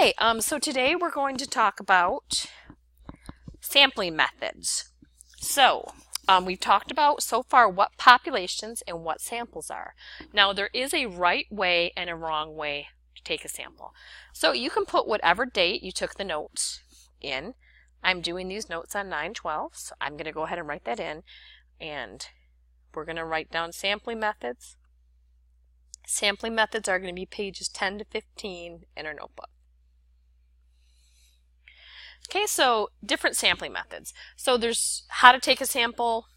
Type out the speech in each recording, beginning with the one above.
Okay, so today we're going to talk about sampling methods. So, we've talked about so far what populations and what samples are. Now, there is a right way and a wrong way to take a sample. So you can put whatever date you took the notes in. I'm doing these notes on 9/12, so I'm going to go ahead and write that in. And we're going to write down sampling methods. Sampling methods are going to be pages 10 to 15 in our notebook. Okay, so different sampling methods. So there's how to take a sample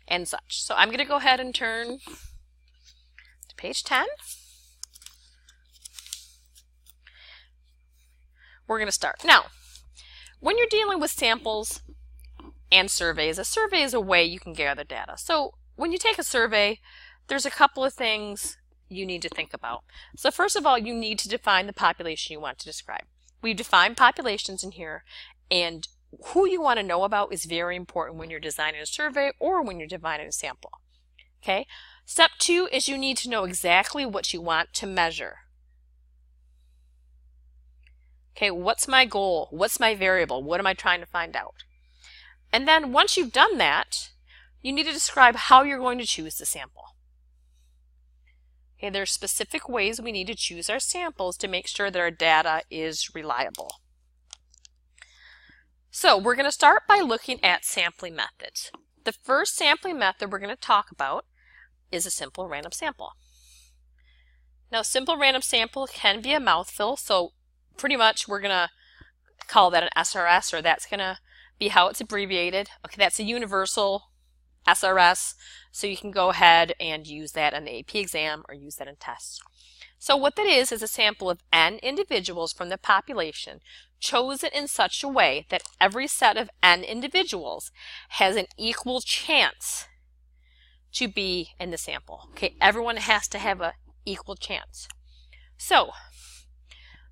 and such. So I'm going to go ahead and turn to page 10. We're going to start. Now, when you're dealing with samples and surveys, a survey is a way you can gather data. So when you take a survey, there's a couple of things you need to think about. So first of all, you need to define the population you want to describe. We've defined populations in here, and who you want to know about is very important when you're designing a survey or when you're designing a sample. Okay? Step 2 is you need to know exactly what you want to measure. Okay, what's my goal? What's my variable? What am I trying to find out? And then once you've done that, you need to describe how you're going to choose the sample. Okay, there are specific ways we need to choose our samples to make sure that our data is reliable. So we're going to start by looking at sampling methods. The first sampling method we're going to talk about is a simple random sample. Now, simple random sample can be a mouthful, so pretty much we're going to call that an SRS, or that's going to be how it's abbreviated. Okay, that's a universal SRS, so you can go ahead and use that on the AP exam or use that in tests. So what that is a sample of n individuals from the population chosen in such a way that every set of n individuals has an equal chance to be in the sample. Okay, everyone has to have an equal chance. So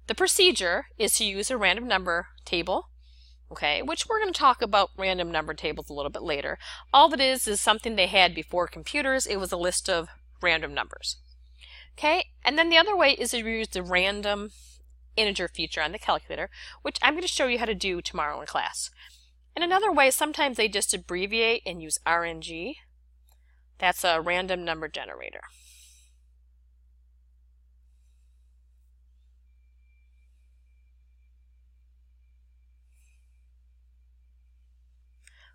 the procedure is to use a random number table, okay, which we're going to talk about random number tables a little bit later. All that is something they had before computers. It was a list of random numbers. Okay, and then the other way is to use the random integer feature on the calculator, which I'm going to show you how to do tomorrow in class. And another way, sometimes they just abbreviate and use RNG. That's a random number generator.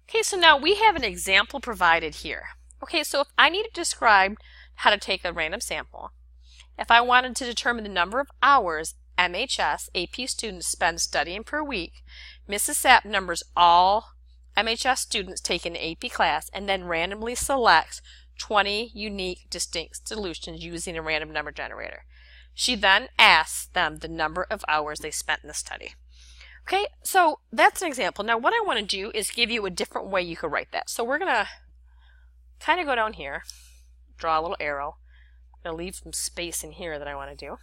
Okay, so now we have an example provided here. Okay, so if I need to describe how to take a random sample, if I wanted to determine the number of hours MHS AP students spend studying per week, Mrs. Sapp numbers all MHS students taking an AP class and then randomly selects 20 unique distinct solutions using a random number generator. She then asks them the number of hours they spent in the study. Okay, so that's an example. Now what I want to do is give you a different way you could write that. So we're going to kind of go down here, draw a little arrow. I'm going to leave some space in here that I want to do.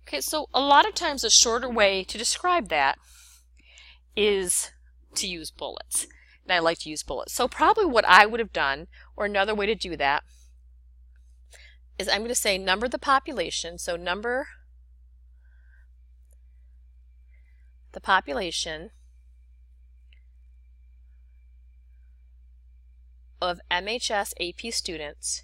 Okay, so a lot of times a shorter way to describe that is to use bullets. And I like to use bullets. So probably what I would have done, or another way to do that, is I'm going to say number the population. So number the population of MHS AP students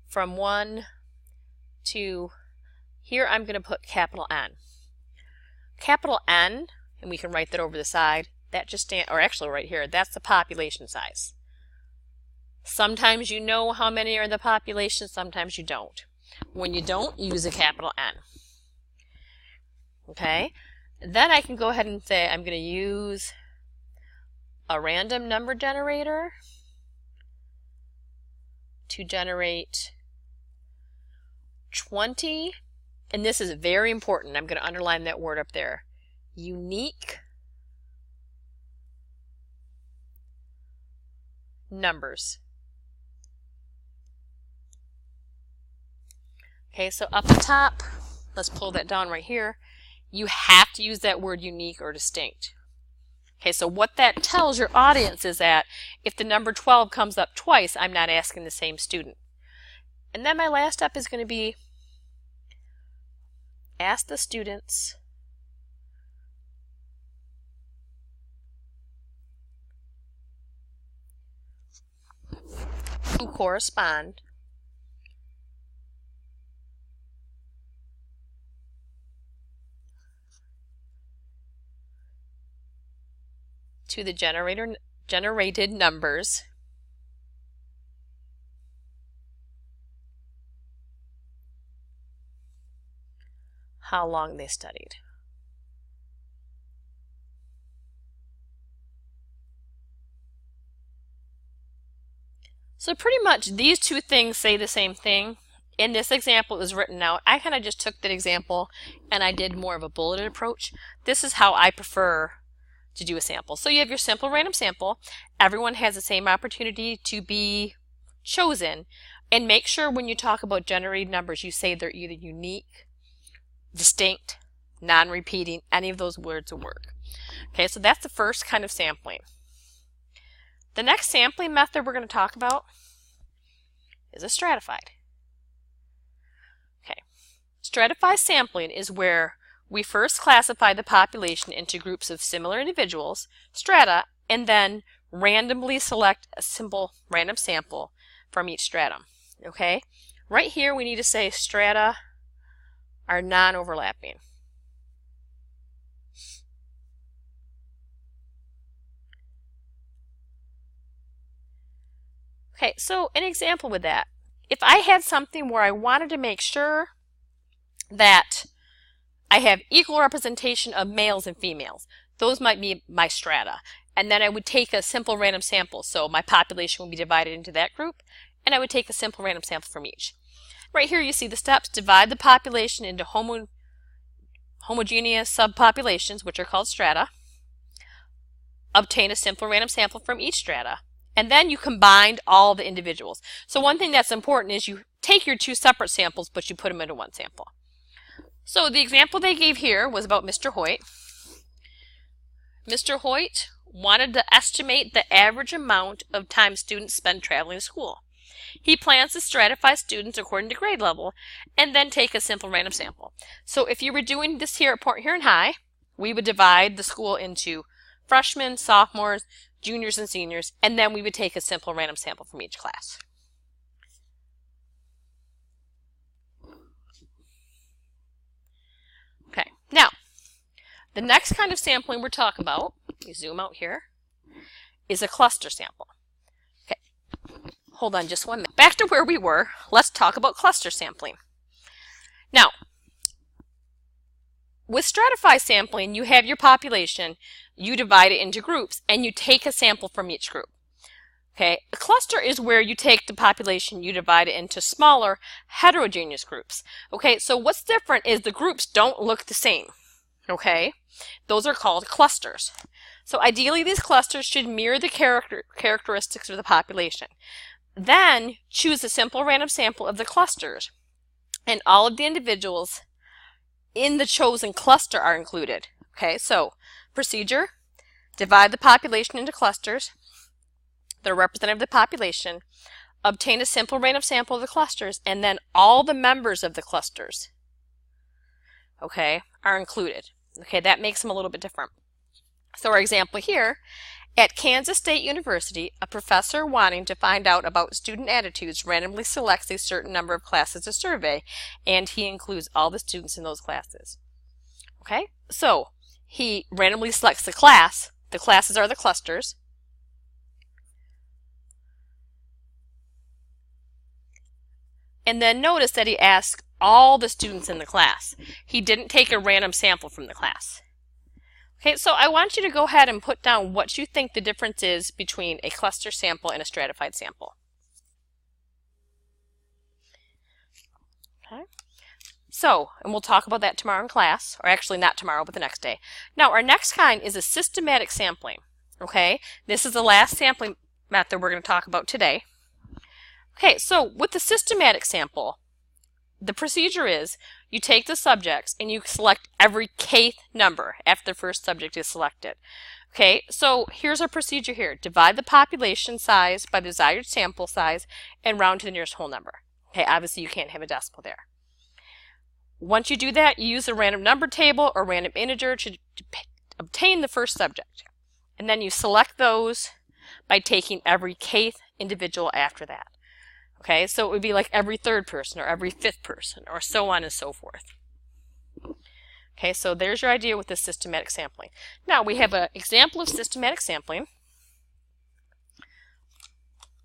from 1 to, here I'm going to put capital N. Capital N, and we can write that over the side, that just stands, or actually right here, that's the population size. Sometimes you know how many are in the population, sometimes you don't. When you don't, use a capital N. Okay? Then I can go ahead and say I'm going to use a random number generator to generate 20, and this is very important. I'm going to underline that word up there. Unique numbers. Okay, so up the top, let's pull that down right here. You have to use that word unique or distinct. Okay, so what that tells your audience is that if the number 12 comes up twice, I'm not asking the same student. And then my last step is going to be ask the students who correspond to the generated numbers how long they studied. So pretty much these two things say the same thing. In this example, it was written out. I kind of just took that example and I did more of a bulleted approach. This is how I prefer to do a sample. So you have your simple random sample. Everyone has the same opportunity to be chosen. And make sure when you talk about generated numbers, you say they're either unique, distinct, non-repeating. Any of those words will work. Okay, so that's the first kind of sampling. The next sampling method we're going to talk about is a stratified. Okay, stratified sampling is where we first classify the population into groups of similar individuals, strata, and then randomly select a simple random sample from each stratum. Okay, right here we need to say strata are non-overlapping. Okay, so an example with that. If I had something where I wanted to make sure that I have equal representation of males and females, those might be my strata. And then I would take a simple random sample. So my population would be divided into that group, and I would take a simple random sample from each. Right here you see the steps. Divide the population into homogeneous subpopulations, which are called strata. Obtain a simple random sample from each strata. And then you combined all the individuals. So one thing that's important is you take your two separate samples, but you put them into one sample. So the example they gave here was about Mr. Hoyt. Mr. Hoyt wanted to estimate the average amount of time students spend traveling to school. He plans to stratify students according to grade level and then take a simple random sample. So if you were doing this here at Port Huron High, we would divide the school into freshmen, sophomores, juniors, and seniors, and then we would take a simple random sample from each class. Okay, now, the next kind of sampling we're talking about, you zoom out here, is a cluster sample. Okay, hold on just one minute. Back to where we were, let's talk about cluster sampling. Now, with stratified sampling, you have your population, you divide it into groups, and you take a sample from each group. Okay, a cluster is where you take the population, you divide it into smaller heterogeneous groups. Okay, so what's different is the groups don't look the same. Okay, those are called clusters. So ideally these clusters should mirror the characteristics of the population. Then choose a simple random sample of the clusters, and all of the individuals in the chosen cluster are included. Okay, so procedure, divide the population into clusters, that are representative of the population, obtain a simple random sample of the clusters, and then all the members of the clusters, okay, are included. Okay, that makes them a little bit different. So our example here, at Kansas State University, a professor wanting to find out about student attitudes randomly selects a certain number of classes to survey, and he includes all the students in those classes. Okay, so he randomly selects the class. The classes are the clusters. And then notice that he asked all the students in the class. He didn't take a random sample from the class. Okay, so I want you to go ahead and put down what you think the difference is between a cluster sample and a stratified sample. Okay. So, and we'll talk about that tomorrow in class, or actually not tomorrow, but the next day. Now, our next kind is a systematic sampling. Okay, this is the last sampling method we're going to talk about today. Okay, so with the systematic sample, the procedure is you take the subjects and you select every kth number after the first subject is selected. Okay, so here's our procedure here. Divide the population size by the desired sample size and round to the nearest whole number. Okay, obviously you can't have a decimal there. once you do that, you use a random number table or random integer to obtain the first subject. And then you select those by taking every kth individual after that. Okay, so it would be like every third person or every fifth person or so on and so forth. Okay, so there's your idea with the systematic sampling. Now we have an example of systematic sampling.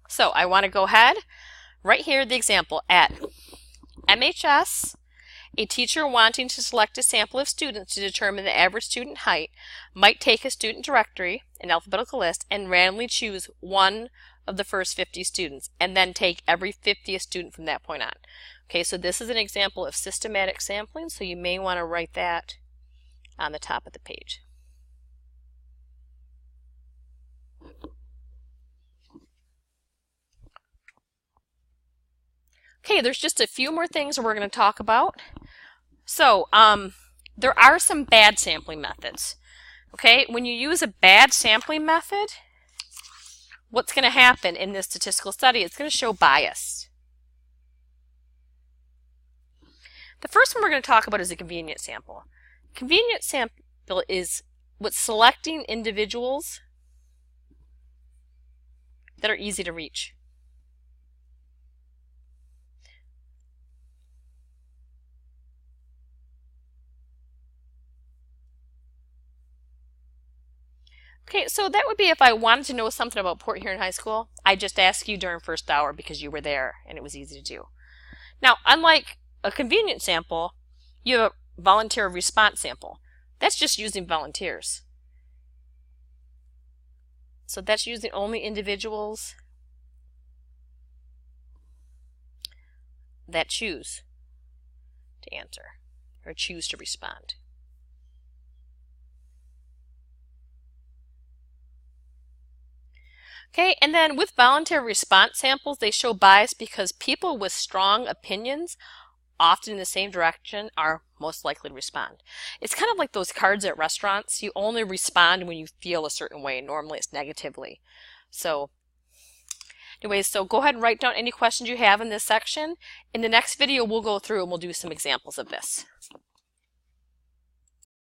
So I want to go ahead, right here the example at MHS, a teacher wanting to select a sample of students to determine the average student height might take a student directory, an alphabetical list, and randomly choose one of the first 50 students, and then take every 50th student from that point on. Okay, so this is an example of systematic sampling, so you may want to write that on the top of the page. Okay, there's just a few more things we're going to talk about. So, there are some bad sampling methods. Okay, when you use a bad sampling method, what's going to happen in this statistical study? It's going to show bias. The first one we're going to talk about is a convenient sample. Convenient sample is what's selecting individuals that are easy to reach. Okay, so that would be if I wanted to know something about Port Huron High School, I just ask you during first hour because you were there and it was easy to do. Now, unlike a convenient sample, you have a volunteer response sample. That's just using volunteers. So that's using only individuals that choose to answer or choose to respond. Okay, and then with voluntary response samples, they show bias because people with strong opinions, often in the same direction, are most likely to respond. It's kind of like those cards at restaurants. You only respond when you feel a certain way. Normally it's negatively. So anyways, so go ahead and write down any questions you have in this section. In the next video, we'll go through and we'll do some examples of this.